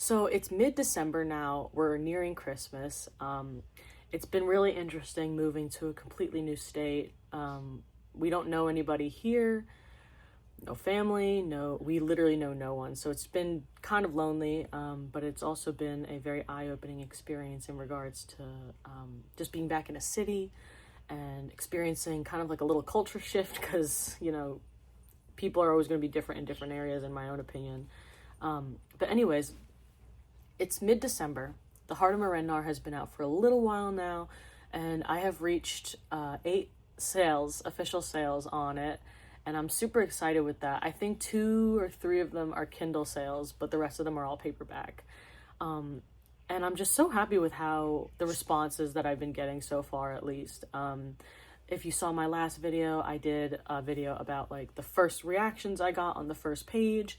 So it's mid-December now. We're nearing Christmas. It's been really interesting moving to a completely new state. We don't know anybody here, no family, we literally know no one. So it's been kind of lonely, but it's also been a very eye-opening experience in regards to just being back in a city and experiencing kind of like a little culture shift because, people are always going to be different in different areas, in my own opinion. But anyways, it's mid-December. The Heart of Marendar has been out for a little while now, and I have reached 8 official sales on it, and I'm super excited with that. I think 2 or 3 of them are Kindle sales, but the rest of them are all paperback. And I'm just so happy with how the responses that I've been getting so far, at least. If you saw my last video, I did a video about like the first reactions I got on the first page.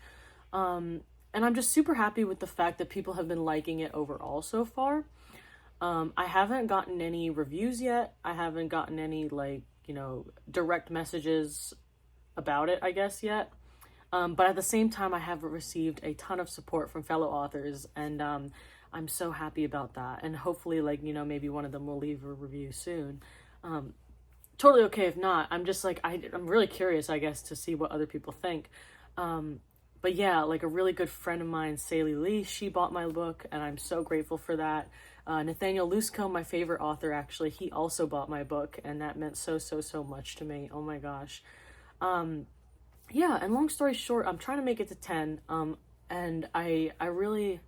And I'm just super happy with the fact that people have been liking it overall so far. I haven't gotten any reviews yet. I haven't gotten any direct messages about it, I guess, yet. But at the same time, I have received a ton of support from fellow authors, and I'm so happy about that. And hopefully, maybe one of them will leave a review soon. Totally okay if not. I'm just I'm really curious, I guess, to see what other people think. But yeah, a really good friend of mine, Saley Lee, she bought my book, and I'm so grateful for that. Nathaniel Lusco, my favorite author, actually, he also bought my book, and that meant so much to me. Oh my gosh. Yeah, and long story short, I'm trying to make it to 10, and I really,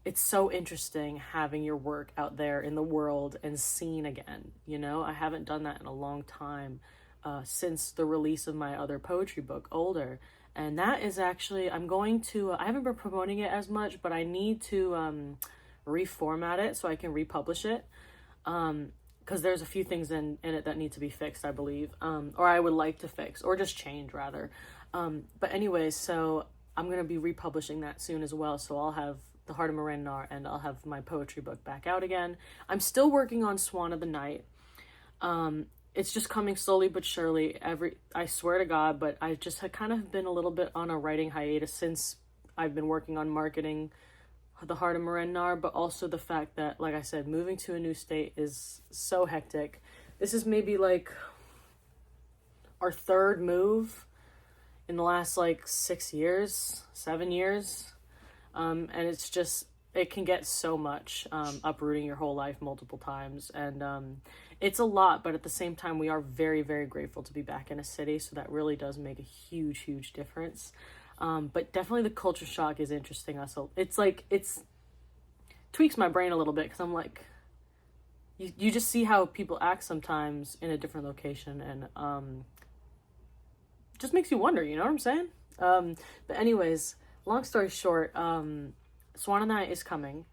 it's so interesting having your work out there in the world and seen again, I haven't done that in a long time, since the release of my other poetry book, Older. And that is actually, I haven't been promoting it as much, but I need to reformat it so I can republish it. Because there's a few things in it that need to be fixed, I believe. Or I would like to fix, or just change, rather. But anyways, so I'm going to be republishing that soon as well. So I'll have The Heart of Marendar, and I'll have my poetry book back out again. I'm still working on Swan of the Night. It's just coming slowly but surely. I swear to God, but I just had kind of been a little bit on a writing hiatus since I've been working on marketing The Heart of Marendar, but also the fact that, like I said, moving to a new state is so hectic. This is maybe our 3rd move in the last 6 years, 7 years. And it's just, it can get so much, uprooting your whole life multiple times. And it's a lot, but at the same time, we are very, very grateful to be back in a city. So that really does make a huge difference. But definitely the culture shock is interesting. Also, it's tweaks my brain a little bit, because I'm you just see how people act sometimes in a different location, and just makes you wonder, you know what I'm saying? But anyways, long story short, Swan of the Night is coming.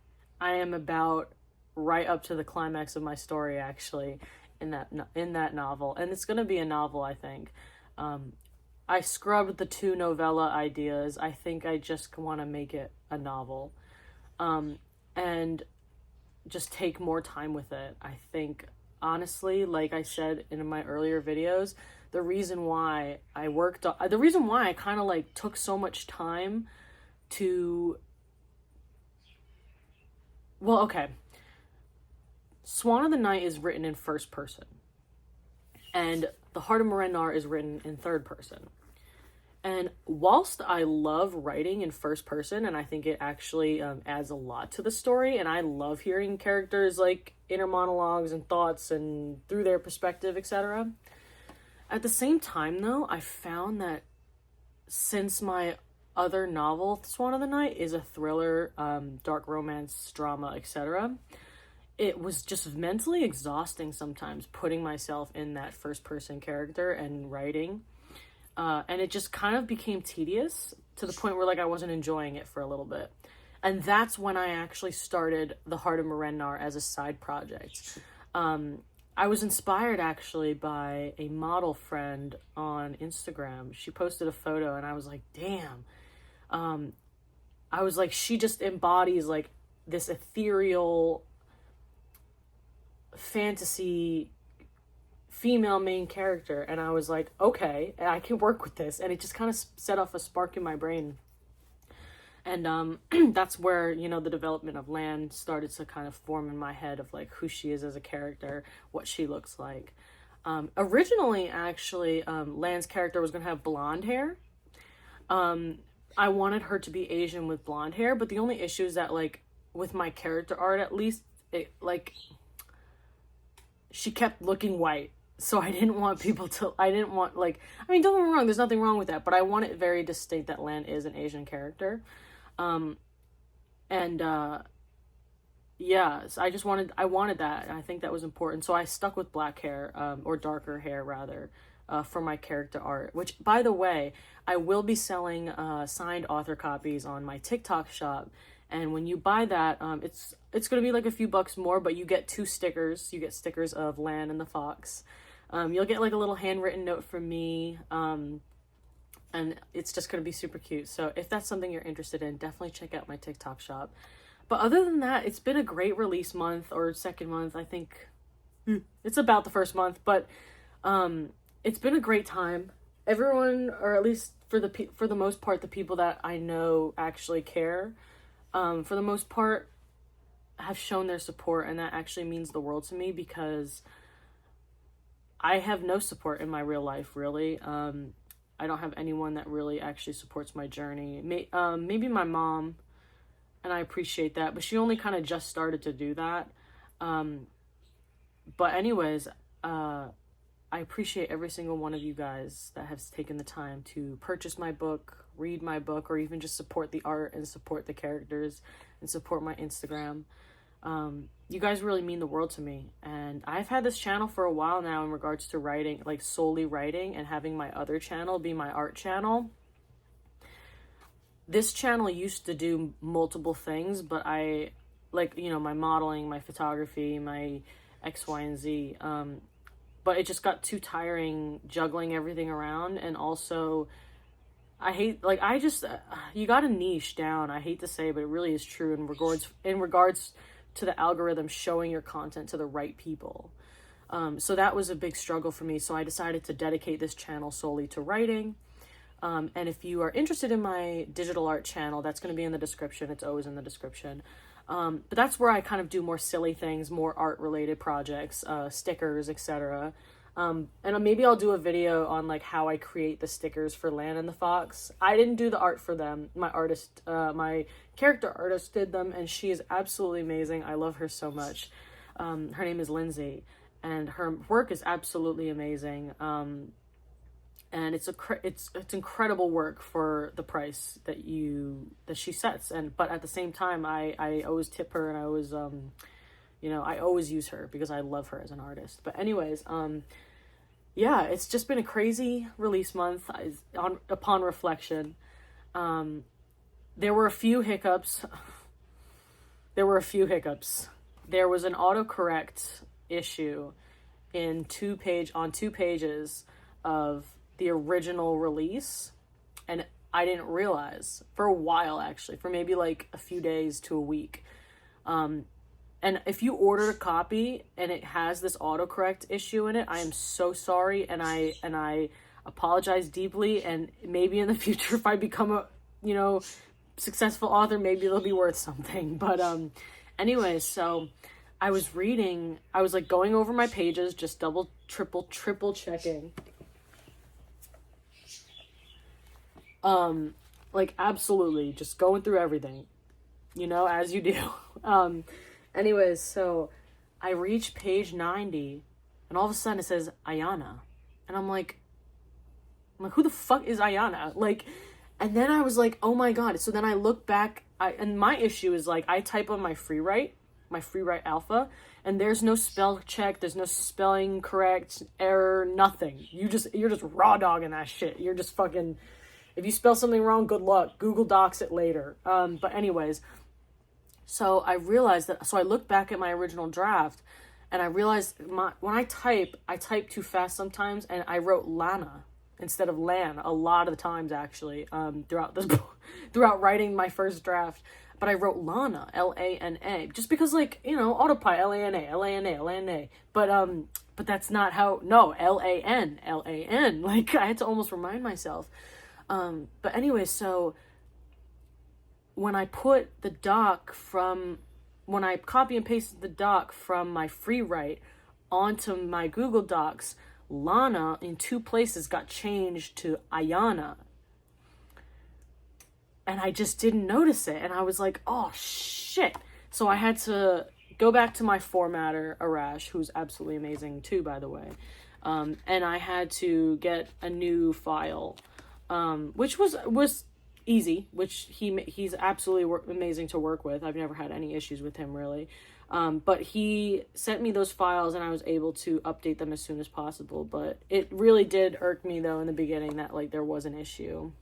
I am about right up to the climax of my story, actually, in that novel, and it's gonna be a novel, I think. I scrubbed the 2 novella ideas. I think I just want to make it a novel, and just take more time with it. I think, honestly, like I said in my earlier videos, the reason why I kind of took so much time to, well, okay. Swan of the Night is written in 1st person, and The Heart of Marendar is written in 3rd person. And whilst I love writing in 1st person, and I think it actually adds a lot to the story, and I love hearing characters' inner monologues and thoughts and through their perspective, etc. At the same time, though, I found that since my other novel, Swan of the Night, is a thriller, dark romance, drama, etc., it was just mentally exhausting sometimes putting myself in that 1st person character and writing. And it just kind of became tedious to the point where I wasn't enjoying it for a little bit. And that's when I actually started The Heart of Marendar as a side project. I was inspired actually by a model friend on Instagram. She posted a photo, and I was like, damn. I was like, she just embodies this ethereal fantasy female main character, and I was like, okay, I can work with this, and it just kind of set off a spark in my brain. And that's where, you know, the development of Lan started to kind of form in my head of like who she is as a character, what she looks like. Originally, actually, Lan's character was going to have blonde hair. I wanted her to be Asian with blonde hair, but the only issue is that, like, with my character art, at least, it, like, she kept looking white. So I didn't want people to, I didn't want, like, I mean, don't get me wrong, there's nothing wrong with that, but I want it very distinct that Lan is an Asian character. Yeah, so I wanted that, and I think that was important. So I stuck with black hair, or darker hair, rather, for my character art, which, by the way, I will be selling signed author copies on my TikTok shop. And when you buy that, it's going to be like a few bucks more, but you get 2 stickers. You get stickers of Lan and the Fox. You'll get like a little handwritten note from me, and it's just going to be super cute. So if that's something you're interested in, definitely check out my TikTok shop. But other than that, it's been a great release month, or second month. I think it's about the first month, but it's been a great time. Everyone, or at least for the most part, the people that I know actually care, for the most part, have shown their support, and that actually means the world to me, because I have no support in my real life, really. I don't have anyone that really actually supports my journey. Maybe my mom, and I appreciate that, but she only kind of just started to do that. But anyways, I appreciate every single one of you guys that has taken the time to purchase my book, read my book, or even just support the art and support the characters and support my Instagram. You guys really mean the world to me. And I've had this channel for a while now in regards to writing, like solely writing, and having my other channel be my art channel. This channel used to do multiple things, but I, like, you know, my modeling, my photography, my X, Y, and Z, but it just got too tiring juggling everything around. And also, I hate, like, you gotta niche down. I hate to say, but it really is true in regards to the algorithm showing your content to the right people. So that was a big struggle for me. So I decided to dedicate this channel solely to writing. And if you are interested in my digital art channel, that's going to be in the description. It's always in the description. But that's where I kind of do more silly things, more art related projects, stickers, etc. And maybe I'll do a video on like how I create the stickers for Lan and the Fox. I didn't do the art for them. My character artist did them, and she is absolutely amazing. I love her so much. Her name is Lindsay, and her work is absolutely amazing. And it's incredible work for the price that she sets. But at the same time, I always tip her, and I always I always use her because I love her as an artist. But anyways, yeah, it's just been a crazy release month. Upon reflection, there were a few hiccups. There was an autocorrect issue on 2 pages of the original release, and I didn't realize for a while, actually, for maybe like a few days to a week. And if you order a copy and it has this autocorrect issue in it, I am so sorry, and I apologize deeply. And maybe in the future, if I become a successful author, maybe it'll be worth something. But anyways, so I was like going over my pages, just double, triple checking. Like absolutely just going through everything, as you do. Anyways, so I reach page 90, and all of a sudden it says Ayana, and I'm like, who the fuck is Ayana? Like, and then I was like, oh my god. So then I look back, and my issue is like, I type on my free write alpha, and there's no spell check, there's no spelling correct, error, nothing. You're just raw dogging that shit. You're just fucking, if you spell something wrong, good luck. Google Docs it later. But anyways, so I realized that, so I looked back at my original draft, and I realized when I type too fast sometimes, and I wrote Lana instead of Lan a lot of the times, actually, throughout writing my first draft. But I wrote Lana, Lana, just because, like, autopilot, Lana. But that's not how, no, Lan. Like, I had to almost remind myself. But anyway, so when I put the doc when I copy and pasted the doc from my free write onto my Google Docs, Lana in 2 places got changed to Ayana. And I just didn't notice it. And I was like, oh shit. So I had to go back to my formatter, Arash, who's absolutely amazing too, by the way. And I had to get a new file, which was easy, which he's absolutely amazing to work with. I've never had any issues with him, really. But he sent me those files and I was able to update them as soon as possible. But it really did irk me, though, in the beginning that, like, there was an issue.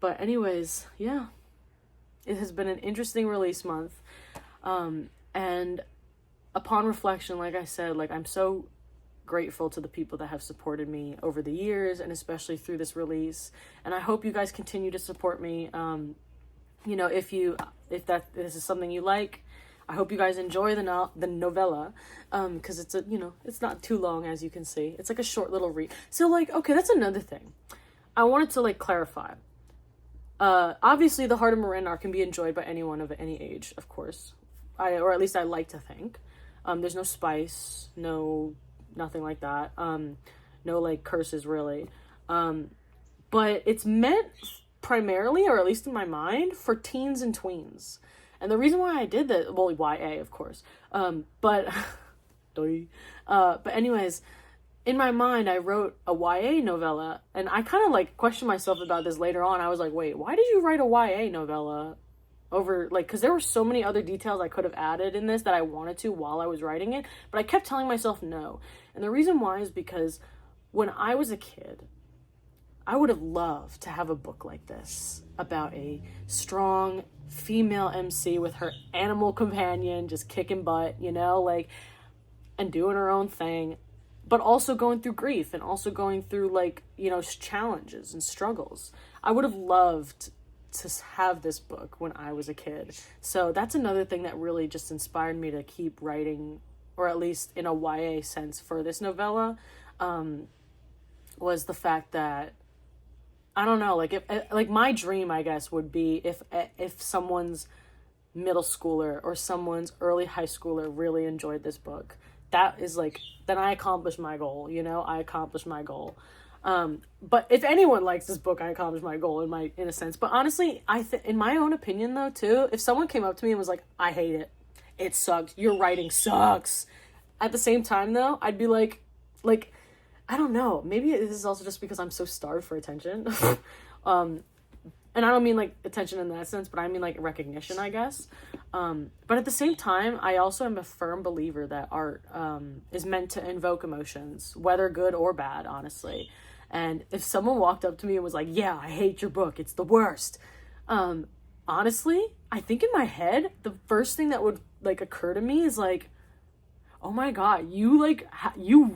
But anyways, yeah, it has been an interesting release month. And upon reflection, like I said, like, I'm so grateful to the people that have supported me over the years and especially through this release. And I hope you guys continue to support me. You know, if this is something you like, I hope you guys enjoy the novella, because it's it's not too long, as you can see. It's like a short little read. So, like, okay, that's another thing. I wanted to, like, clarify. Obviously, The Heart of Marinnar can be enjoyed by anyone of any age, of course. Or at least I like to think. There's no spice, nothing like that. No, like, curses, really. But it's meant primarily, or at least in my mind, for teens and tweens. And the reason why I did that, well, YA, of course. But anyways, in my mind, I wrote a YA novella, and I kind of, like, questioned myself about this later on. I was like, wait, why did you write a YA novella over, like, because there were so many other details I could have added in this that I wanted to while I was writing it, but I kept telling myself no. And the reason why is because when I was a kid, I would have loved to have a book like this about a strong female MC with her animal companion just kicking butt, like, and doing her own thing, but also going through grief and also going through, like, challenges and struggles. I would have loved to have this book when I was a kid. So that's another thing that really just inspired me to keep writing, or at least in a YA sense for this novella, was the fact that, I don't know, like my dream, I guess, would be if someone's middle schooler or someone's early high schooler really enjoyed this book. That is, like, then I accomplished my goal, I accomplished my goal. But if anyone likes this book, I accomplished my goal in a sense. But honestly, in my own opinion, though, too, if someone came up to me and was like, I hate it, it sucks, your writing sucks, at the same time, though, I'd be like, I don't know, maybe this is also just because I'm so starved for attention. And I don't mean, like, attention in that sense, but I mean, like, recognition, I guess. But at the same time, I also am a firm believer that art is meant to invoke emotions, whether good or bad, honestly. And if someone walked up to me and was like, yeah, I hate your book, it's the worst. Honestly, I think in my head, the first thing that would, like, occur to me is, like, oh my God, you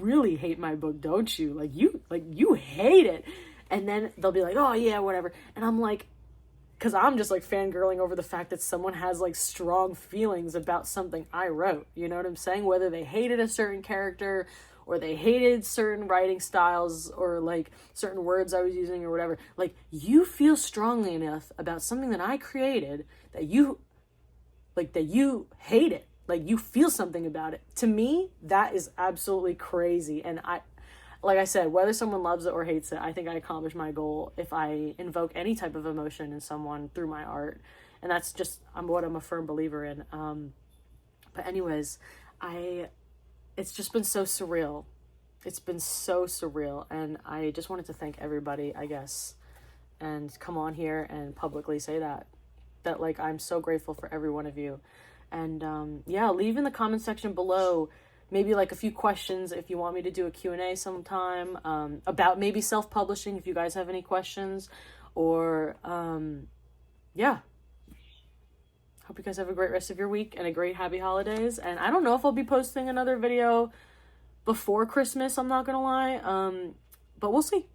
really hate my book, don't you? You hate it. And then they'll be like, oh yeah, whatever. And I'm like, because I'm just, like, fangirling over the fact that someone has, like, strong feelings about something I wrote. You know what I'm saying? Whether they hated a certain character or they hated certain writing styles or, like, certain words I was using or whatever. Like, you feel strongly enough about something that I created that you hate it. Like, you feel something about it. To me, that is absolutely crazy. And like I said, whether someone loves it or hates it, I think I accomplished my goal if I invoke any type of emotion in someone through my art. And that's just what I'm a firm believer in. But anyways, it's just been so surreal. It's been so surreal. And I just wanted to thank everybody, I guess, and come on here and publicly say that, like, I'm so grateful for every one of you. And yeah, leave in the comment section below maybe, like, a few questions if you want me to do a Q&A sometime, about maybe self-publishing if you guys have any questions, or yeah. Hope you guys have a great rest of your week and a great happy holidays. And I don't know if I'll be posting another video before Christmas, I'm not gonna lie, but we'll see.